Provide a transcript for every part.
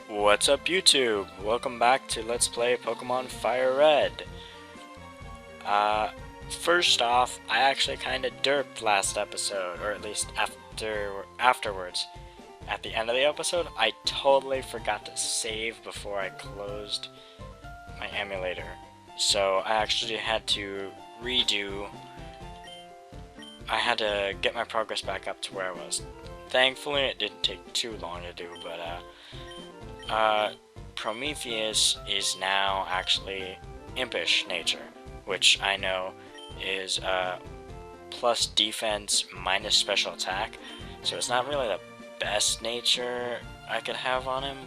What's up, YouTube? Welcome back to Let's Play Pokemon FireRed. First off, I actually kind of derped last episode, or at least afterwards. At the end of the episode, I totally forgot to save before I closed my emulator. So I actually had to redo. I had to get my progress back up to where I was. Thankfully, it didn't take too long to do, but Prometheus is now actually impish nature, which I know is plus defense minus special attack, so it's not really the best nature I could have on him,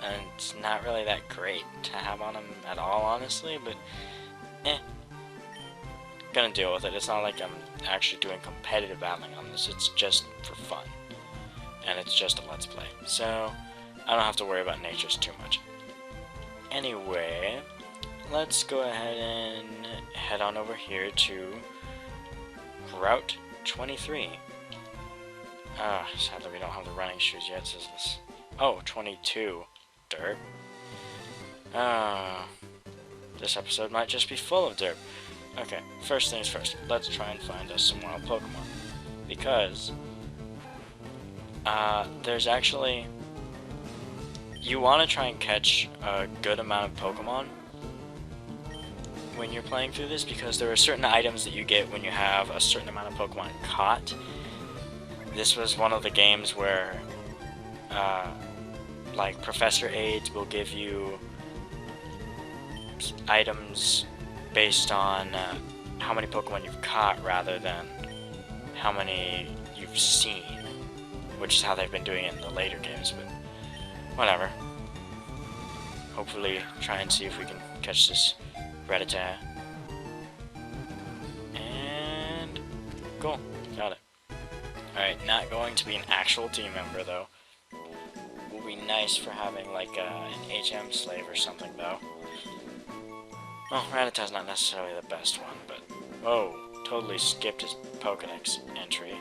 and it's not really that great to have on him at all, honestly, but gonna deal with it. It's not like I'm actually doing competitive battling on this, it's just for fun, and it's just a let's play, so I don't have to worry about natures too much. Anyway, let's go ahead and head on over here to Route 23. Sadly we don't have the running shoes yet, says this. Oh, 22. Derp. This episode might just be full of derp. Okay, first things first, let's try and find us some wild Pokemon. Because, there's actually... You want to try and catch a good amount of Pokemon when you're playing through this, because there are certain items that you get when you have a certain amount of Pokemon caught. This was one of the games where, like, Professor Aids will give you items based on how many Pokemon you've caught rather than how many you've seen, which is how they've been doing it in the later games, but whatever. Hopefully try and see if we can catch this Rattata. And cool, got it. Alright, not going to be an actual team member though. Will be nice for having like an HM slave or something though. Oh, Rattata's not necessarily the best one, but whoa, totally skipped his Pokedex entry.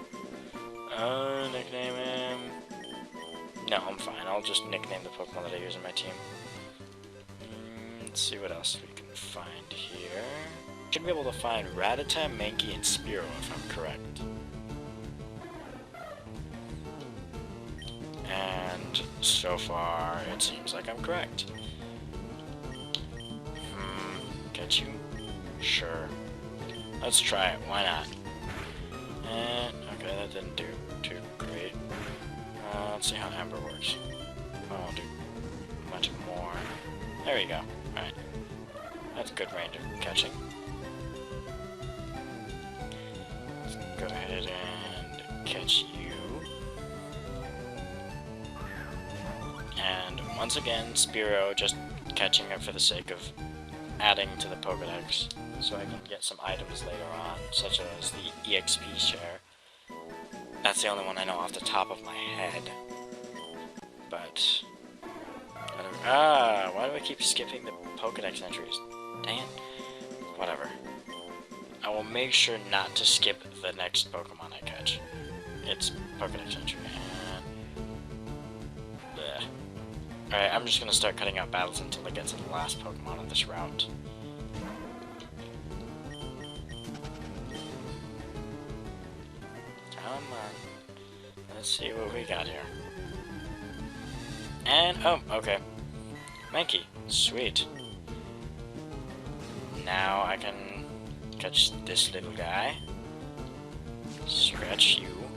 Nickname him. No, I'm fine. I'll just nickname the Pokemon that I use in my team. Let's see what else we can find here. Should be able to find Rattata, Mankey, and Spearow if I'm correct. And so far, it seems like I'm correct. Get you? Sure. Let's try it. Why not? And okay, that didn't do too great. Let's see how Ember works. Oh, I'll do much more. There we go. Alright. That's good range of catching. Let's go ahead and catch you. And once again, Spearow, just catching it for the sake of adding to the Pokedex, so I can get some items later on, such as the EXP share. That's the only one I know off the top of my head. But... why do I keep skipping the Pokedex entries? Dang it. Whatever. I will make sure not to skip the next Pokemon I catch. It's Pokedex entry. Alright, I'm just gonna start cutting out battles until I get to the last Pokemon on this route. Come on. Let's see what we got here. And, oh, okay. Mankey. Sweet. Now I can catch this little guy. Scratch you.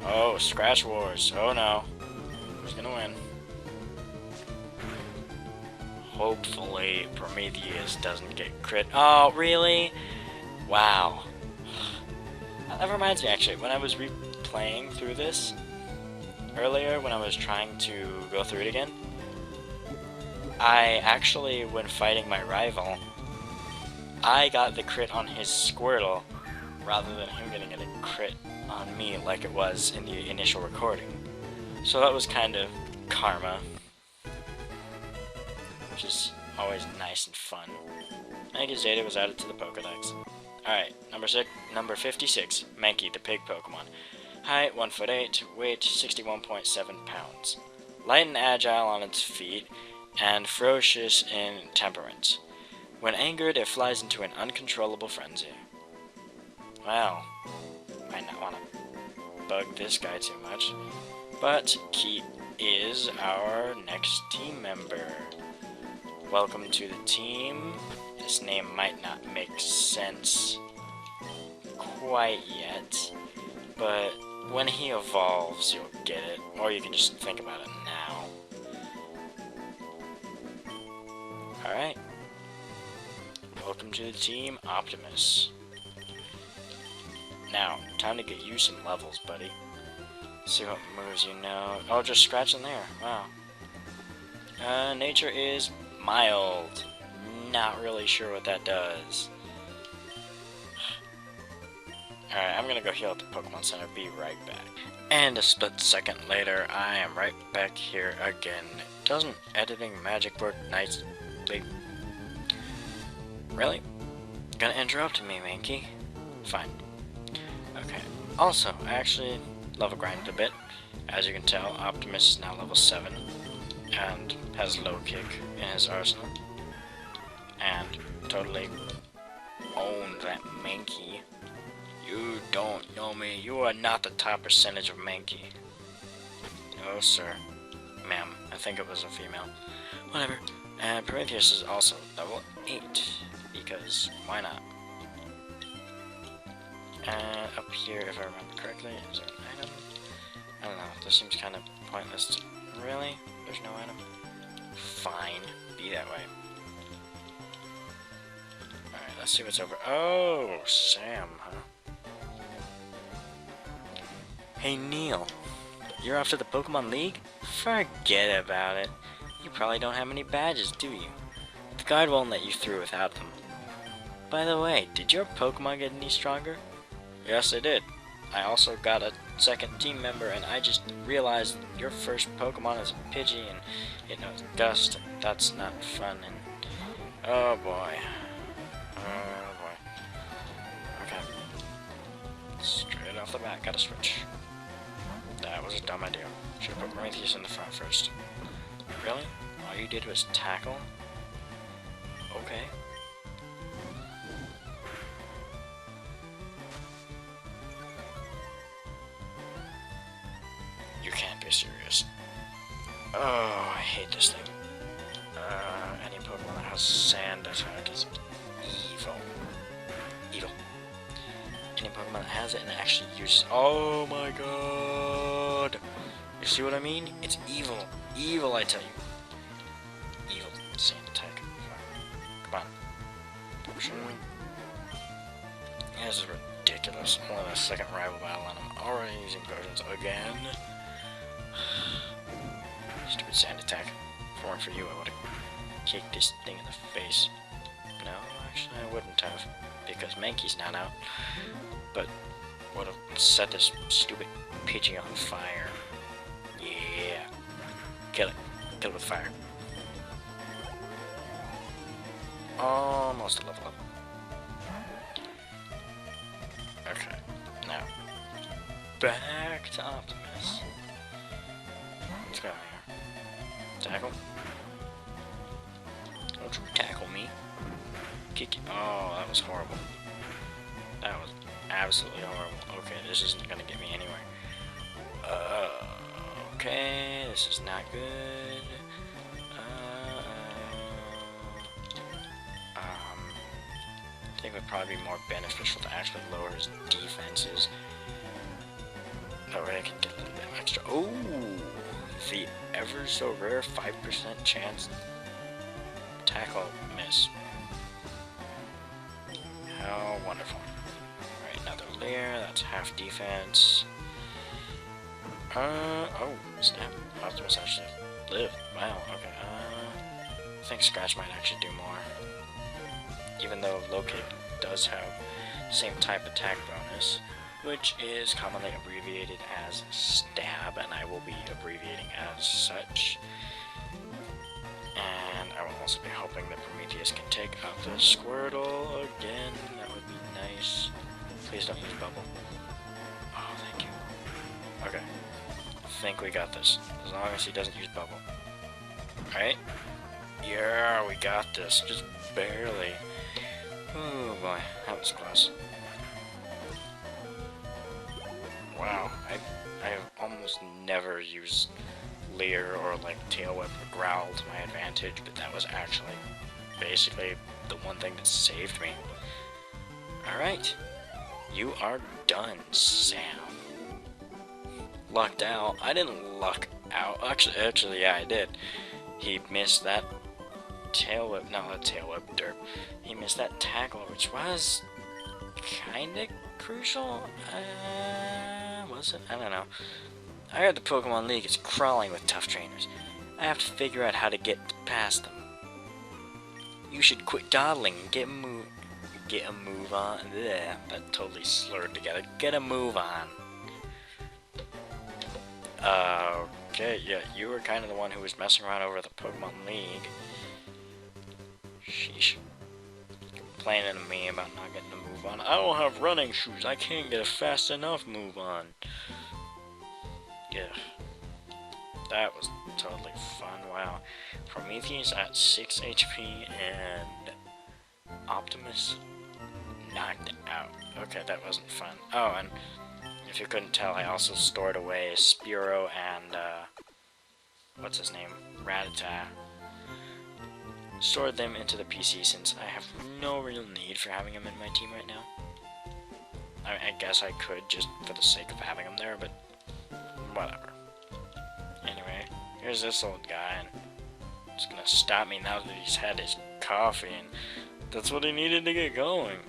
Oh, Scratch Wars. Oh no. Who's gonna win? Hopefully Prometheus doesn't get crit. Oh, really? Wow. That reminds me, actually, when I was replaying through this earlier, when I was trying to go through it again, I actually, when fighting my rival, I got the crit on his Squirtle rather than him getting a crit on me like it was in the initial recording. So that was kind of karma, which is always nice and fun. I think his data was added to the Pokedex. Alright, number 56, Mankey, the pig Pokemon. Height 1'8", weight 61.7 pounds. light and agile on its feet, and ferocious in temperament. When angered, it flies into an uncontrollable frenzy. Well, might not want to bug this guy too much, but Keat is our next team member. Welcome to the team. This name might not make sense quite yet, but when he evolves, you'll get it, or you can just think about it now. Alright. Welcome to the team, Optimus. Now, time to get you some levels, buddy. See what moves you know. Oh, just scratching there. Wow. Nature is mild. Not really sure what that does. Alright, I'm gonna go heal at the Pokemon Center. Be right back. And a split second later, I am right back here again. Doesn't editing magic work nicely? Really? Gonna interrupt me, Mankey? Fine. Okay. Also, I actually level grinded a bit. As you can tell, Optimus is now level 7 and has low kick in his arsenal. And totally owned that Mankey. You don't know me. You are not the top percentage of Mankey. No, sir. Ma'am. I think it was a female. Whatever. And Prometheus is also level 8. Because, why not? Up here, if I remember correctly, is there an item? I don't know. This seems kind of pointless. Really? There's no item? Fine. Be that way. Alright, let's see what's over. Oh, Sam, huh? Hey, Neil. You're off to the Pokemon League? Forget about it. You probably don't have any badges, do you? The guard won't let you through without them. By the way, did your Pokemon get any stronger? Yes, they did. I also got a second team member, and I just realized your first Pokemon is a Pidgey, and it knows Gust. That's not fun, and... oh boy. Oh boy. Okay. Straight off the bat, gotta switch. That was a dumb idea. Should've put Prometheus in the front first. Really? All you did was tackle? Okay. You can't be serious. Oh, I hate this thing. Any Pokemon that has sand attack is evil. Evil. Any Pokemon that has it and actually uses... oh my god! You see what I mean? It's evil. Evil, I tell you. Evil sand attack. Come on. Push on. This is ridiculous. I'm on a second rival battle and I'm already using potions again. Stupid sand attack. If it weren't for you, I would have kicked this thing in the face. No, actually I wouldn't have, because Mankey's not out. But would have set this stupid Pidgey on fire. Yeah. Kill it. Kill it with fire. Almost a level up. Okay. Now, back to Optimus. Let's go here. Tackle. Don't you tackle me. Kick it. Oh, that was horrible. That was absolutely horrible. Okay, this isn't gonna get me anywhere. Okay, this is not good. I think it would probably be more beneficial to actually lower his defenses. That way I can get a little bit extra. Oh, the ever so rare 5% chance tackle miss. How wonderful. Alright, another layer, that's half defense. Oh, snap. Optimus actually lived. Wow, okay. I think Scratch might actually do more. Even though low kick does have the same type attack bonus, which is commonly abbreviated as stab, and I will be abbreviating as such. And I will also be hoping that Prometheus can take out the Squirtle again. That would be nice. Please don't use Bubble. Oh, thank you. Okay. think we got this. As long as he doesn't use bubble. Right? Yeah, we got this. Just barely. Oh boy, that was close. Wow, I've almost never used Leer or like Tail Whip or Growl to my advantage, but that was actually basically the one thing that saved me. Alright, you are done, Sam. Lucked out. I didn't luck out. Actually, yeah, I did. He missed that Tail Whip, no, not Tail Whip, derp. He missed that tackle, which was kinda crucial. Was it? I don't know. I heard the Pokemon League is crawling with tough trainers. I have to figure out how to get past them. You should quit dawdling and get a move on. Blech, that totally slurred together. Get a move on. Okay, yeah, you were kind of the one who was messing around over the Pokemon League. Sheesh. Complaining to me about not getting a move on. I don't have running shoes. I can't get a fast enough move on. Yeah. That was totally fun. Wow. Prometheus at 6 HP and Optimus knocked out. Okay, that wasn't fun. Oh, and if you couldn't tell, I also stored away Spearow and, what's his name? Rattata. Stored them into the PC since I have no real need for having them in my team right now. I guess I could just for the sake of having them there, but whatever. Anyway, here's this old guy, and it's gonna stop me now that he's had his coffee, and that's what he needed to get going.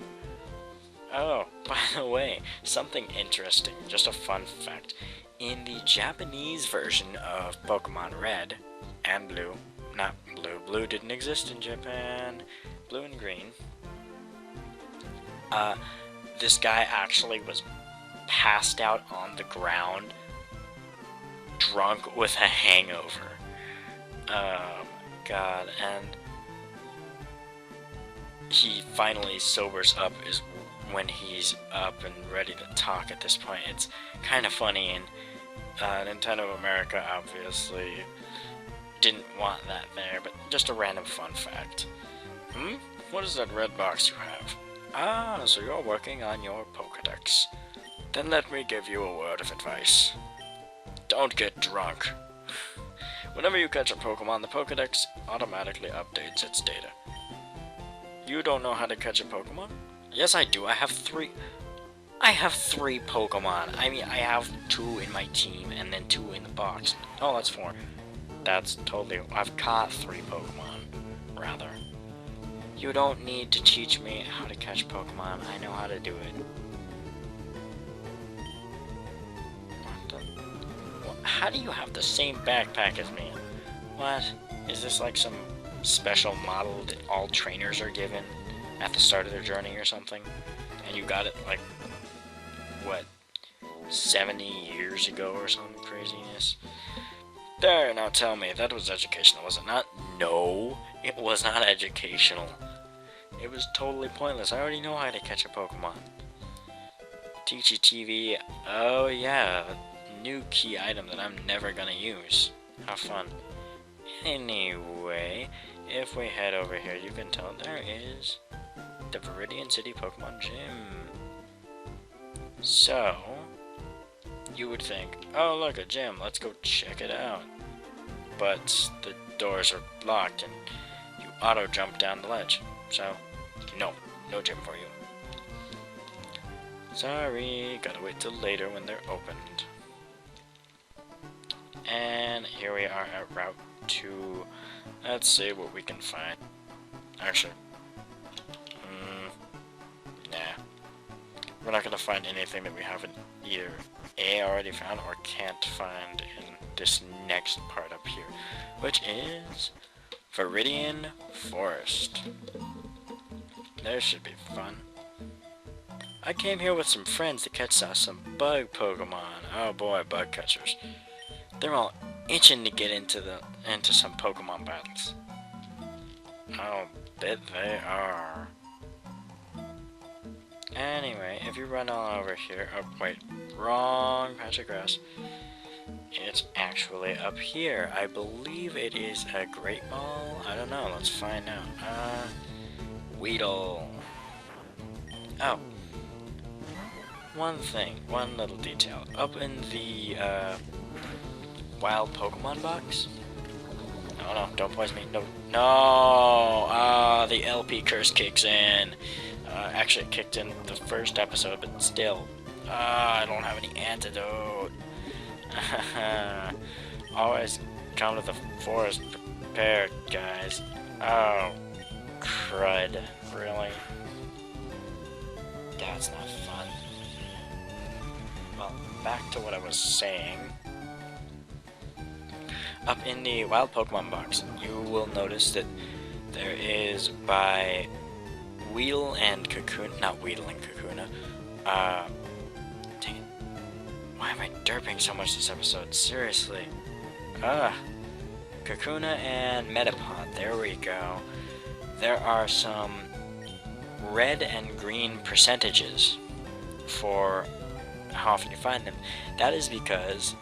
Oh, by the way, something interesting, just a fun fact. In the Japanese version of Pokemon Red and Blue, not Blue, Blue didn't exist in Japan, Blue and Green, this guy actually was passed out on the ground, drunk with a hangover. Oh, God, and he finally sobers up is when he's up and ready to talk at this point. It's kind of funny, and Nintendo of America obviously didn't want that there, but just a random fun fact. What is that red box you have? Ah, so you're working on your Pokedex. Then let me give you a word of advice. Don't get drunk. Whenever you catch a Pokemon, the Pokedex automatically updates its data. You don't know how to catch a Pokemon? Yes, I do. I have three Pokemon. I mean, I have 2 in my team and then 2 in the box. Oh, that's 4. That's totally... I've caught 3 Pokemon, rather. You don't need to teach me how to catch Pokemon. I know how to do it. How do you have the same backpack as me? What? Is this like some special model that all trainers are given at the start of their journey or something? And you got it like, what, 70 years ago or some craziness? There, now tell me, that was educational, was it not? No, it was not educational. It was totally pointless. I already know how to catch a Pokemon. Teachy TV, oh yeah, new key item that I'm never gonna use. How fun. Anyway, if we head over here, you can tell there is the Viridian City Pokemon Gym. So, you would think, oh look, a gym, let's go check it out. But the doors are locked and you auto jump down the ledge. So, no gym for you. Sorry, gotta wait till later when they're opened. And here we are at Route 2. Let's see what we can find. Actually, nah. We're not gonna find anything that we haven't either A, already found, or can't find in this next part up here, which is Viridian Forest. This should be fun. I came here with some friends to catch some bug Pokemon. Oh boy, bug catchers. They're all itching to get into some Pokemon battles. I'll bet they are. Anyway, if you run all over here, oh wait, wrong patch of grass. it's actually up here. I believe it is a Great Ball. I don't know. Let's find out. Weedle. Oh. One thing, one little detail. Up in the wild Pokemon box. No, don't poison me. No. No! The LP curse kicks in. Actually, it kicked in the first episode, but still. I don't have any antidote. Always come to the forest prepared, guys. Oh, crud. Really? That's not fun. Well, back to what I was saying. Up in the wild Pokemon box, you will notice that there is by Weedle and Kakuna, not Weedle and Kakuna, dang it. Why am I derping so much this episode? Seriously. Kakuna and Metapod, there we go. There are some red and green percentages for how often you find them. That is because,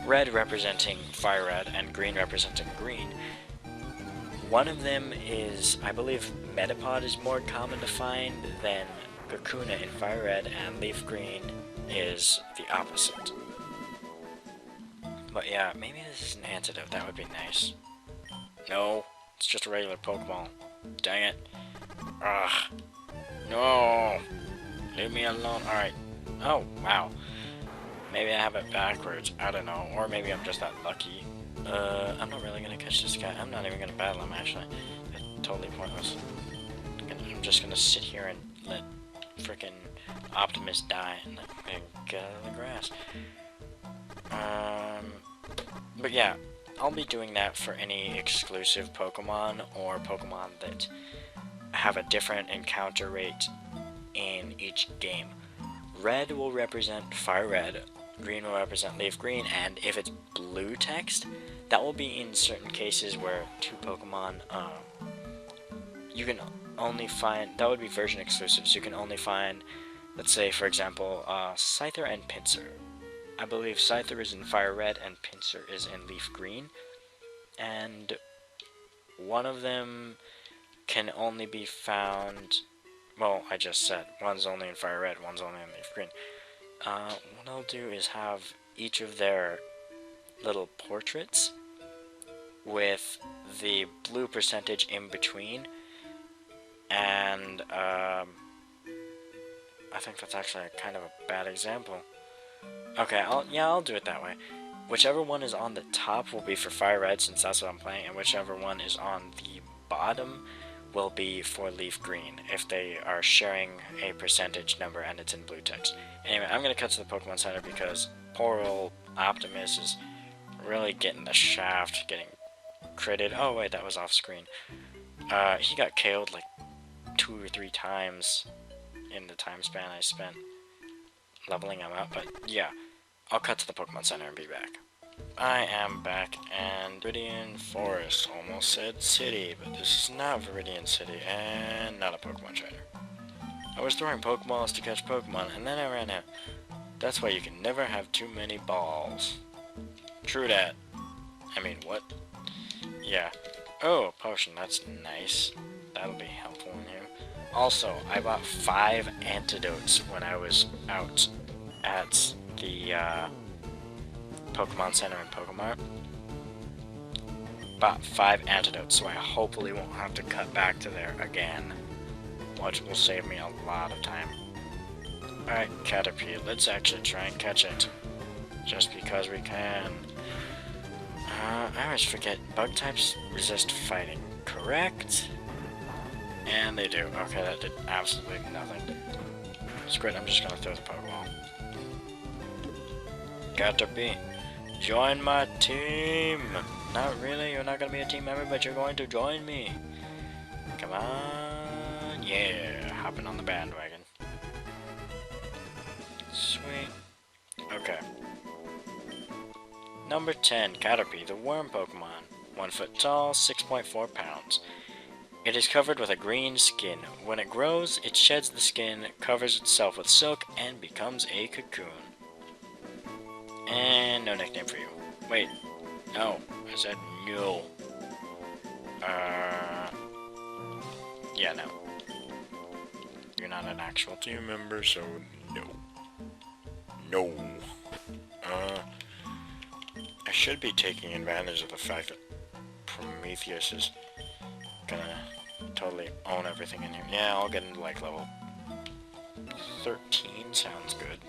red representing FireRed and green representing green. One of them is, I believe, Metapod is more common to find than Kakuna in FireRed, and Leaf Green is the opposite. But yeah, maybe this is an antidote, that would be nice. No, it's just a regular Pokeball. Dang it. Ugh. No! Leave me alone. Alright. Oh, wow. Maybe I have it backwards. I don't know. Or maybe I'm just that lucky. I'm not really gonna catch this guy. I'm not even gonna battle him, actually. That's totally pointless. I'm just gonna sit here and let frickin' Optimus die and let me get out of the grass. But yeah, I'll be doing that for any exclusive Pokemon or Pokemon that have a different encounter rate in each game. Red will represent FireRed, green will represent Leaf Green, and if it's blue text, that will be in certain cases where two Pokemon, you can only find, that would be version exclusives, you can only find, let's say for example, Scyther and Pinsir. I believe Scyther is in FireRed and Pinsir is in Leaf Green, and one of them can only be found, well, I just said, one's only in FireRed, one's only in Leaf Green. What I'll do is have each of their little portraits with the blue percentage in between, and I think that's actually kind of a bad example. Okay, I'll do it that way. Whichever one is on the top will be for FireRed, since that's what I'm playing, and whichever one is on the bottom will be for Leaf Green, if they are sharing a percentage number and it's in blue text. Anyway, I'm going to cut to the Pokemon Center because poor old Optimus is really getting the shaft, getting critted. Oh wait, that was off screen. He got KO'd like 2 or 3 times in the time span I spent leveling him up, but yeah, I'll cut to the Pokemon Center and be back. I am back, and Viridian Forest, almost said city, but this is not Viridian City, and not a Pokemon trainer. I was throwing Pokeballs to catch Pokemon, and then I ran out. That's why you can never have too many balls. True that. I mean, what? Yeah. Oh, a potion, that's nice. That'll be helpful in here. Also, I bought 5 antidotes when I was out at the, Pokemon Center in Pokemart. Bought 5 antidotes, so I hopefully won't have to cut back to there again, which will save me a lot of time. Alright, Caterpie, let's actually try and catch it, just because we can. I always forget, bug types resist fighting, correct? And they do. Okay, that did absolutely nothing. Screw it, I'm just gonna throw the Pokeball. Caterpie, join my team! Not really, you're not gonna be a team member, but you're going to join me. Come on, yeah, hopping on the bandwagon. Sweet. Okay. Number 10, Caterpie, the worm Pokemon. 1 foot tall, 6.4 pounds. It is covered with a green skin. When it grows, it sheds the skin, covers itself with silk, and becomes a cocoon. And no nickname for you. Wait, no, I said no. Yeah, no. You're not an actual team member, so no. No. I should be taking advantage of the fact that Prometheus is gonna totally own everything in here. Yeah, I'll get into like level 13, sounds good.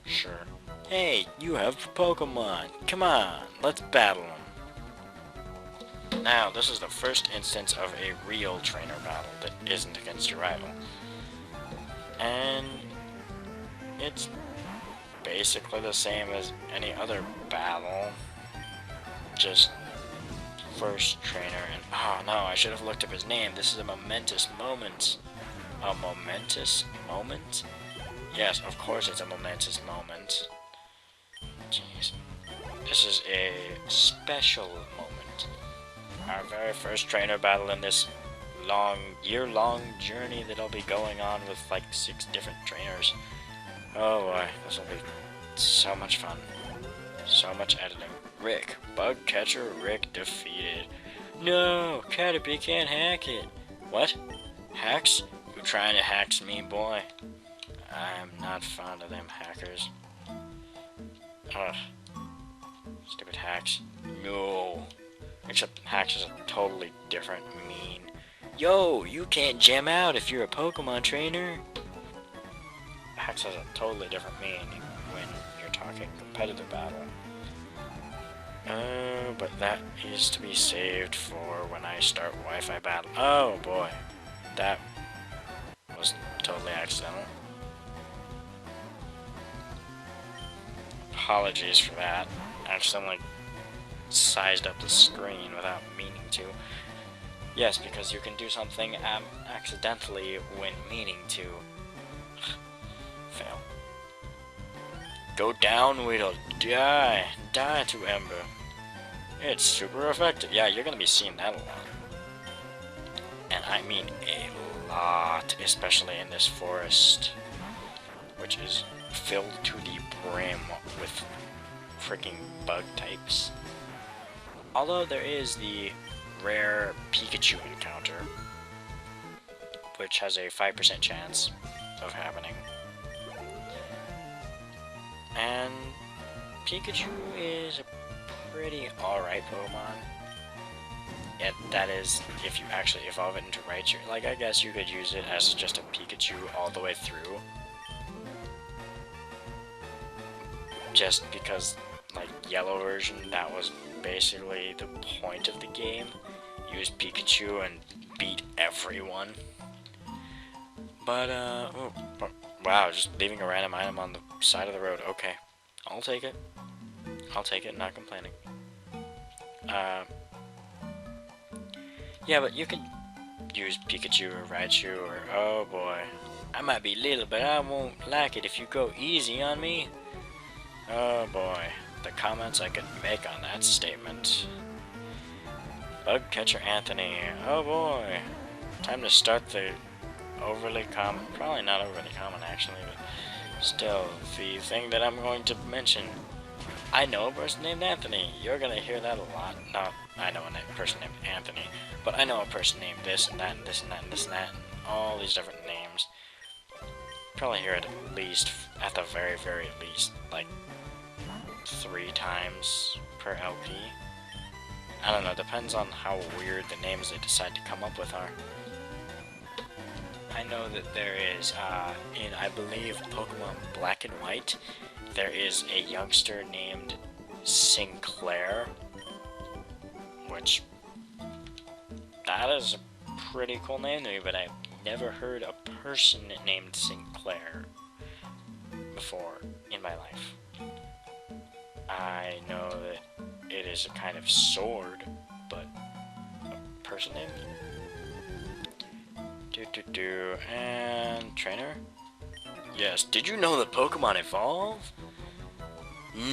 Sure. Hey, you have Pokemon. Come on, let's battle them. Now, this is the first instance of a real trainer battle that isn't against your rival. And it's basically the same as any other battle. Just first trainer and... oh no, I should have looked up his name. This is a momentous moment. A momentous moment? Yes, of course it's a momentous moment. Jeez. This is a special moment. Our very first trainer battle in this year-long journey that I'll be going on with like 6 different trainers. Oh boy, this will be so much fun. So much editing. Rick, bug catcher Rick defeated. No, Caterpie can't hack it. What? Hacks? You trying to hacks me, boy? I'm not fond of them hackers. Ugh. Stupid hacks. No. Except hacks is a totally different mean. Yo, you can't gem out if you're a Pokemon trainer. Hacks has a totally different meaning when you're talking competitive battle. But that is to be saved for when I start Wi-Fi battle. Oh boy, that was totally accidental. Apologies for that. I accidentally sized up the screen without meaning to. Yes, because you can do something accidentally when meaning to. Fail. Go down, Weedle. Die. Die to Ember. It's super effective. Yeah, you're gonna be seeing that a lot. And I mean a lot, especially in this forest, which is filled to the brim with freaking bug types. Although there is the rare Pikachu encounter, which has a 5% chance of happening. And Pikachu is a pretty alright Pokemon. Yeah, that is, if you actually evolve it into Raichu. Like, I guess you could use it as just a Pikachu all the way through. Just because, like, yellow version, that was basically the point of the game. Use Pikachu and beat everyone. But, wow, just leaving a random item on the side of the road. Okay, I'll take it. I'll take it, not complaining. Yeah, but you can use Pikachu or Raichu or... oh boy. I might be little, but I won't like it if you go easy on me. Oh boy. The comments I could make on that statement. Bug catcher Anthony. Oh boy. Time to start the overly common... probably not overly common actually, but still, the thing that I'm going to mention. I know a person named Anthony. You're gonna hear that a lot. Not I know a person named Anthony, but I know a person named this and that and this and that and this and that and all these different names. Probably hear it at least, at the very, very least, like 3 times per LP. I don't know, depends on how weird the names they decide to come up with are. I know that there is, in I believe Pokemon Black and White, there is a youngster named Sinclair, which, that is a pretty cool name to me, but I've never heard a person named Sinclair before in my life. I know that it is a kind of sword, but a person named? And trainer? Yes, did you know that Pokemon evolve?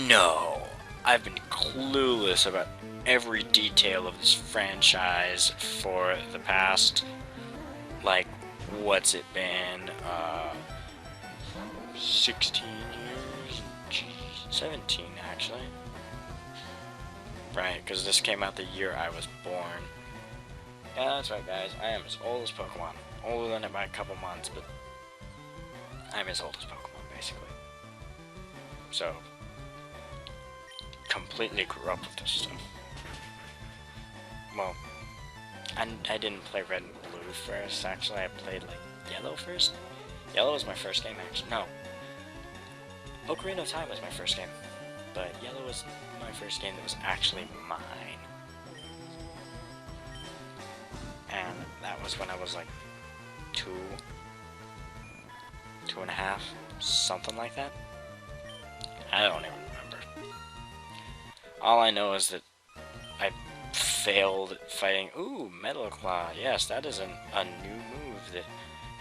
No, I've been clueless about every detail of this franchise for the past, like, what's it been, 16 years? Jeez. 17, actually. Right, because this came out the year I was born. Yeah, that's right, guys. I am as old as Pokemon. Older than it by a couple months, but I'm as old as Pokemon, basically. So, completely grew up with this stuff. Well, I didn't play Red and Blue first, actually. I played, like, Yellow first. Yellow was my first game, actually. No. Ocarina of Time was my first game. But Yellow was my first game that was actually mine. And that was when I was, like, 2.5, something like that. I don't even remember. All I know is that I failed fighting. Ooh, Metal Claw. Yes, that is a new move that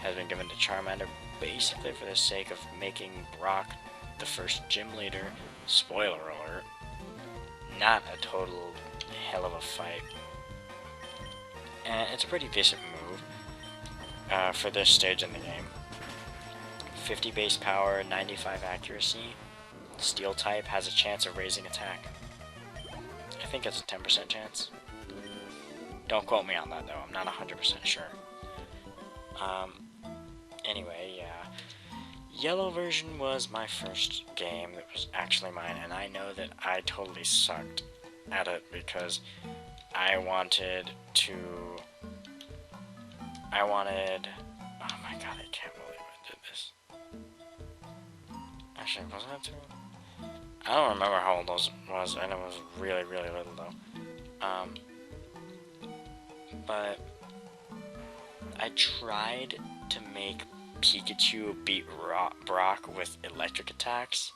has been given to Charmander, basically for the sake of making Brock the first gym leader. Spoiler alert. Not a total hell of a fight. And it's a pretty decent move for this stage in the game. 50 base power, 95 accuracy. Steel type has a chance of raising attack. I think it's a 10% chance. Don't quote me on that though, I'm not 100% sure. Anyway, yeah. Yellow version was my first game that was actually mine, and I know that I totally sucked at it because I wanted... Oh my god, I can't believe I did this. Actually, was that too? I don't remember how old I was. I know it was really, really little though. But I tried to make Pikachu beat Brock with electric attacks.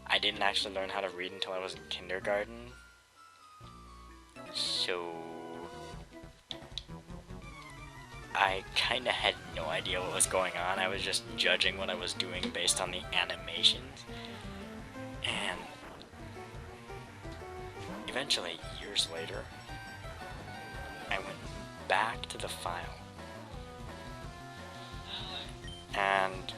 I didn't actually learn how to read until I was in kindergarten. So I kinda had no idea what was going on. I was just judging what I was doing based on the animations. And eventually, years later, I went back to the file. And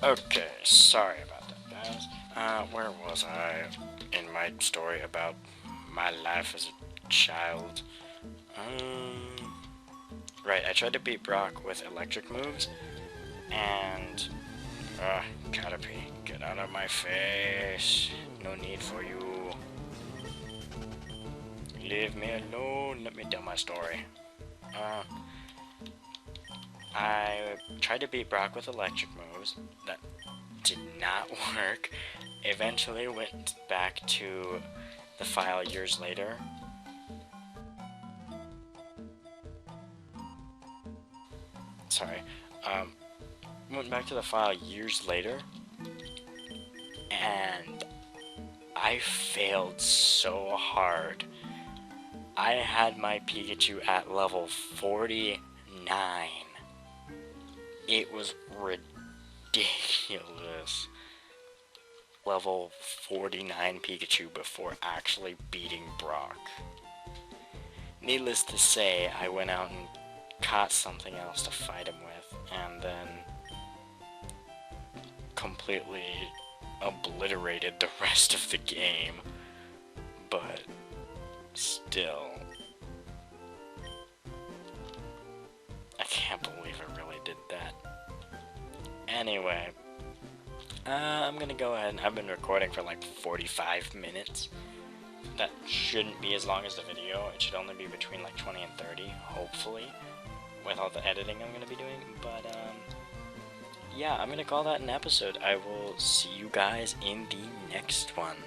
okay, sorry about that, guys. Where was I in my story about my life as a child? Right, I tried to beat Brock with electric moves, and... Caterpie, get out of my face. No need for you. Leave me alone. Let me tell my story. I tried to beat Brock with electric moves. That did not work. Eventually went back to the file years later. Sorry. Went back to the file years later. And I failed so hard. I had my Pikachu at level 49. It was ridiculous. Level 49 Pikachu before actually beating Brock. Needless to say, I went out and caught something else to fight him with, and then completely obliterated the rest of the game. But still, I can't believe I really did that. Anyway, I'm gonna go ahead, and I've been recording for like 45 minutes. That shouldn't be as long as the video. It should only be between like 20 and 30, hopefully, with all the editing I'm gonna be doing. But yeah, I'm gonna call that an episode. I will see you guys in the next one.